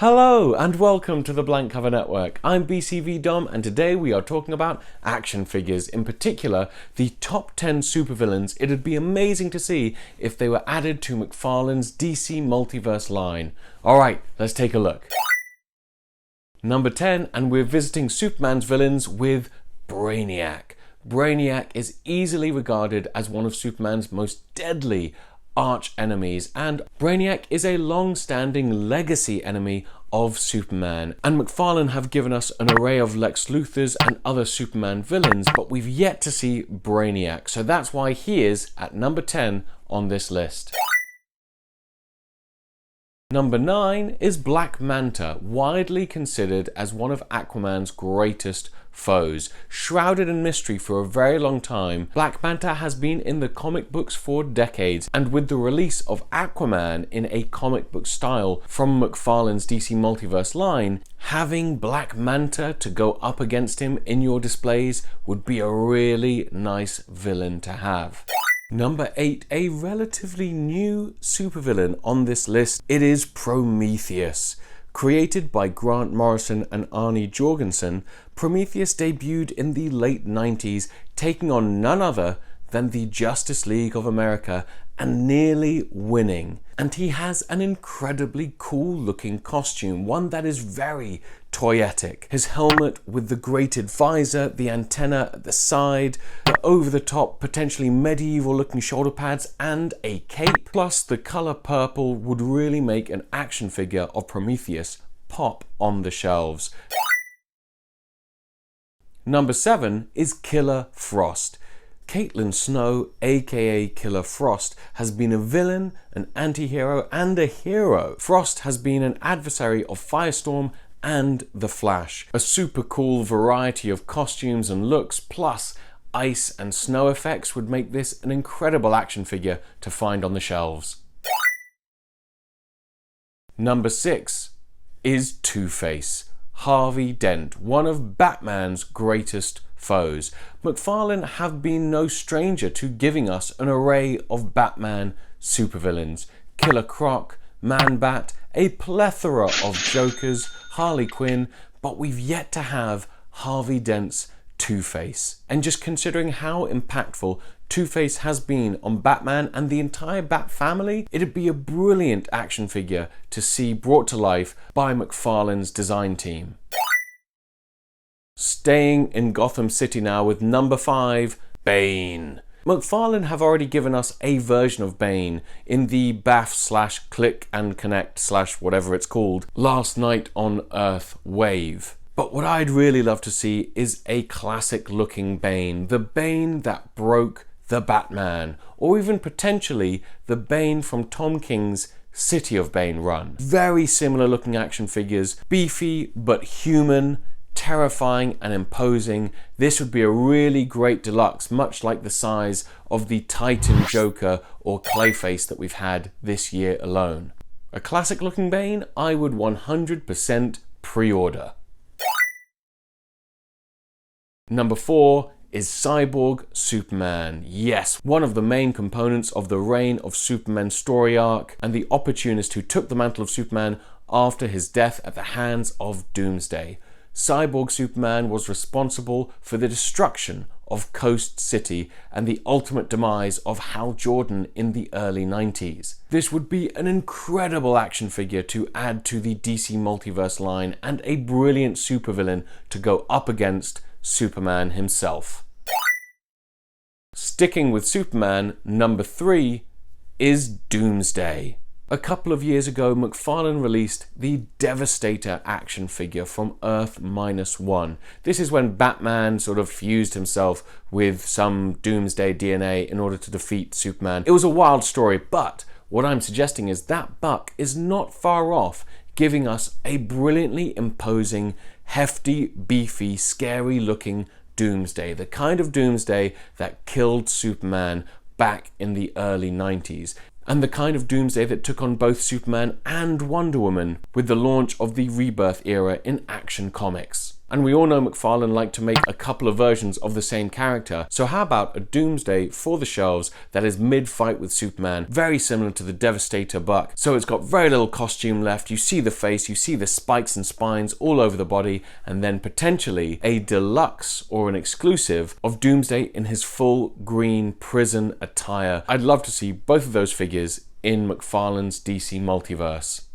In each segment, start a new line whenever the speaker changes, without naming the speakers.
Hello and welcome to the Blank Cover Network. I'm BCV Dom and today we are talking about action figures, in particular the top 10 supervillains it'd be amazing to see if they were added to McFarlane's DC Multiverse line. Alright, let's take a look. Number 10, and we're visiting Superman's villains with Brainiac. Brainiac is easily regarded as one of Superman's most deadly arch enemies, and Brainiac is a long-standing legacy enemy of Superman, and McFarlane have given us an array of Lex Luthors and other Superman villains, but we've yet to see Brainiac, so that's why he is at number 10 on this list. Number 9 is Black Manta, widely considered as one of Aquaman's greatest foes. Shrouded in mystery for a very long time, Black Manta has been in the comic books for decades, and with the release of Aquaman in a comic book style from McFarlane's DC Multiverse line, having Black Manta to go up against him in your displays would be a really nice villain to have. Number 8, a relatively new supervillain on this list. It is Prometheus. Created by Grant Morrison and Arnie Jorgensen, Prometheus debuted in the late 90s, taking on none other than the Justice League of America and nearly winning. And he has an incredibly cool looking costume, one that is very toyetic. His helmet with the grated visor, the antenna at the side, the over-the-top, potentially medieval looking shoulder pads, and a cape, plus the color purple would really make an action figure of Prometheus pop on the shelves. Number 7 is Killer Frost. Caitlin Snow, aka Killer Frost, has been a villain, an anti-hero, and a hero. Frost has been an adversary of Firestorm and The Flash. A super cool variety of costumes and looks, plus ice and snow effects would make this an incredible action figure to find on the shelves. Number 6 is Two-Face. Harvey Dent, one of Batman's greatest foes. McFarlane have been no stranger to giving us an array of Batman supervillains. Killer Croc, Man-Bat, a plethora of Jokers, Harley Quinn, but we've yet to have Harvey Dent's Two-Face. And just considering how impactful Two-Face has been on Batman and the entire Bat family, it'd be a brilliant action figure to see brought to life by McFarlane's design team. Staying in Gotham City now with number 5, Bane. McFarlane have already given us a version of Bane in the BAF / Click and Connect / whatever it's called, Last Night on Earth wave. But what I'd really love to see is a classic looking Bane, the Bane that broke the Batman, or even potentially the Bane from Tom King's City of Bane run. Very similar looking action figures, beefy but human, terrifying and imposing. This would be a really great deluxe, much like the size of the Titan Joker or Clayface that we've had this year alone. A classic looking Bane I would 100% pre-order. Number 4 is Cyborg Superman. Yes, one of the main components of the Reign of Superman story arc, and the opportunist who took the mantle of Superman after his death at the hands of Doomsday. Cyborg Superman was responsible for the destruction of Coast City and the ultimate demise of Hal Jordan in the early 90s. This would be an incredible action figure to add to the DC Multiverse line and a brilliant supervillain to go up against Superman himself. Sticking with Superman, number 3 is Doomsday. A couple of years ago, McFarlane released the Devastator action figure from Earth-1. This is when Batman sort of fused himself with some Doomsday DNA in order to defeat Superman. It was a wild story, but what I'm suggesting is that buck is not far off, giving us a brilliantly imposing, hefty, beefy, scary-looking Doomsday. The kind of Doomsday that killed Superman back in the early 90s. and the kind of doomsday that took on both Superman and Wonder Woman with the launch of the Rebirth era in Action Comics. And we all know McFarlane liked to make a couple of versions of the same character, so how about a Doomsday for the shelves that is mid-fight with Superman, very similar to the Devastator Buck. So it's got very little costume left, you see the face, you see the spikes and spines all over the body, and then potentially a deluxe or an exclusive of Doomsday in his full green prison attire. I'd love to see both of those figures in McFarlane's DC Multiverse.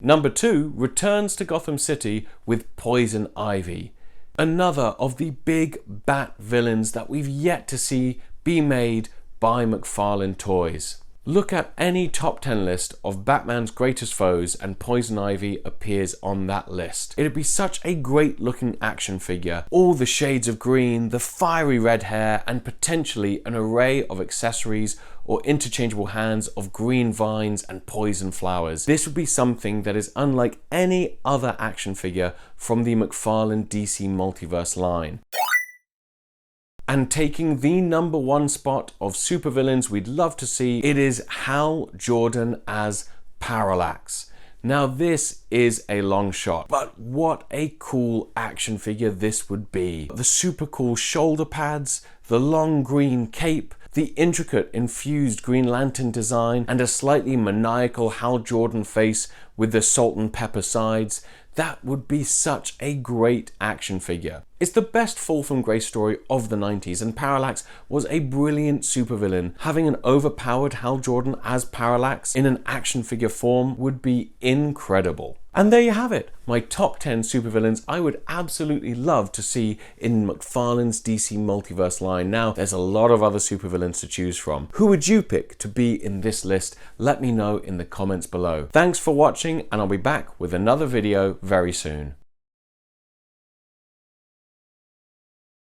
Number 2 returns to Gotham City with Poison Ivy, another of the big Bat villains that we've yet to see be made by McFarlane Toys. Look at any top 10 list of Batman's greatest foes and Poison Ivy appears on that list. It'd be such a great looking action figure. All the shades of green, the fiery red hair, and potentially an array of accessories or interchangeable hands of green vines and poison flowers. This would be something that is unlike any other action figure from the McFarlane DC Multiverse line. And taking the number 1 spot of supervillains we'd love to see, it is Hal Jordan as Parallax. Now this is a long shot, but what a cool action figure this would be. The super cool shoulder pads, the long green cape, the intricate infused Green Lantern design, and a slightly maniacal Hal Jordan face with the salt and pepper sides. That would be such a great action figure. It's the best fall from grace story of the 90s, and Parallax was a brilliant supervillain. Having an overpowered Hal Jordan as Parallax in an action figure form would be incredible. And there you have it, my top 10 supervillains I would absolutely love to see in McFarlane's DC Multiverse line. Now, there's a lot of other supervillains to choose from. Who would you pick to be in this list? Let me know in the comments below. Thanks for watching, and I'll be back with another video very soon.